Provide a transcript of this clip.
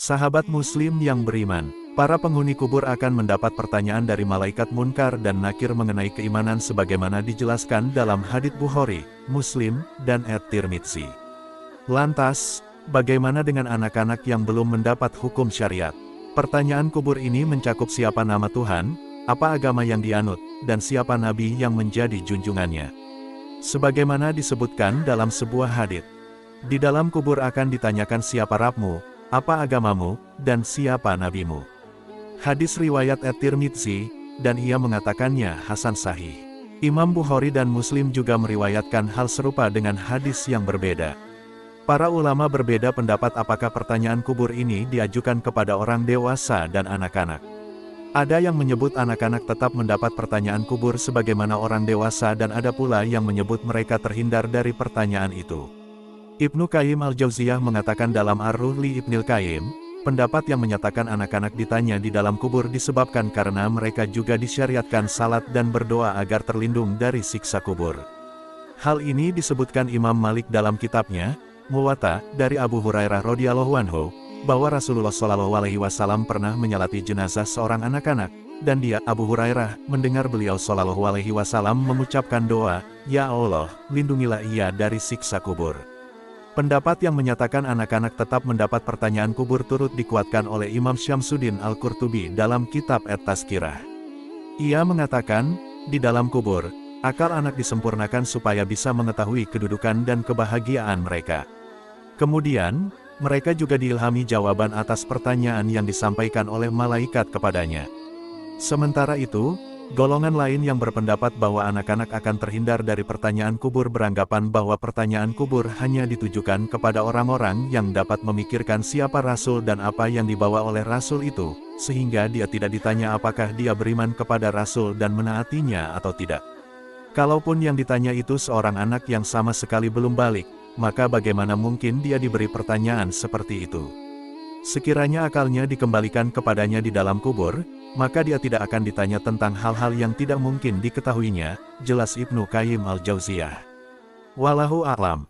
Sahabat Muslim yang beriman, para penghuni kubur akan mendapat pertanyaan dari malaikat Munkar dan Nakir mengenai keimanan sebagaimana dijelaskan dalam hadits Bukhari, Muslim, dan At-Tirmidzi. Lantas, bagaimana dengan anak-anak yang belum mendapat hukum syariat? Pertanyaan kubur ini mencakup siapa nama Tuhan, apa agama yang dianut, dan siapa nabi yang menjadi junjungannya. Sebagaimana disebutkan dalam sebuah hadits, di dalam kubur akan ditanyakan siapa Rabbmu, apa agamamu, dan siapa nabimu. Hadis riwayat At-Tirmidzi, dan ia mengatakannya hasan sahih. Imam Bukhari dan Muslim juga meriwayatkan hal serupa dengan hadis yang berbeda. Para ulama berbeda pendapat apakah pertanyaan kubur ini diajukan kepada orang dewasa dan anak-anak. Ada yang menyebut anak-anak tetap mendapat pertanyaan kubur sebagaimana orang dewasa dan ada pula yang menyebut mereka terhindar dari pertanyaan itu. Ibnu Qayyim al-Jauziyah mengatakan dalam Ar-Ruh li Ibnil Qayyim, pendapat yang menyatakan anak-anak ditanya di dalam kubur disebabkan karena mereka juga disyariatkan salat dan berdoa agar terlindung dari siksa kubur. Hal ini disebutkan Imam Malik dalam kitabnya, Muwatta, dari Abu Hurairah radhiyallahu anhu, bahwa Rasulullah Shallallahu alaihi wasallam pernah menyalati jenazah seorang anak-anak, dan dia, Abu Hurairah, mendengar beliau Shallallahu alaihi wasallam mengucapkan doa, "Ya Allah, lindungilah ia dari siksa kubur." Pendapat yang menyatakan anak-anak tetap mendapat pertanyaan kubur turut dikuatkan oleh Imam Syamsuddin Al-Qurtubi dalam kitab At-Tazkirah. Ia mengatakan, di dalam kubur, akal anak disempurnakan supaya bisa mengetahui kedudukan dan kebahagiaan mereka. Kemudian, mereka juga diilhami jawaban atas pertanyaan yang disampaikan oleh malaikat kepadanya. Sementara itu, golongan lain yang berpendapat bahwa anak-anak akan terhindar dari pertanyaan kubur beranggapan bahwa pertanyaan kubur hanya ditujukan kepada orang-orang yang dapat memikirkan siapa Rasul dan apa yang dibawa oleh Rasul itu, sehingga dia tidak ditanya apakah dia beriman kepada Rasul dan menaatinya atau tidak. Kalaupun yang ditanya itu seorang anak yang sama sekali belum balik, maka bagaimana mungkin dia diberi pertanyaan seperti itu? Sekiranya akalnya dikembalikan kepadanya di dalam kubur, maka dia tidak akan ditanya tentang hal-hal yang tidak mungkin diketahuinya, jelas Ibnu Qayyim al-Jauziyah. Wallahu a'lam.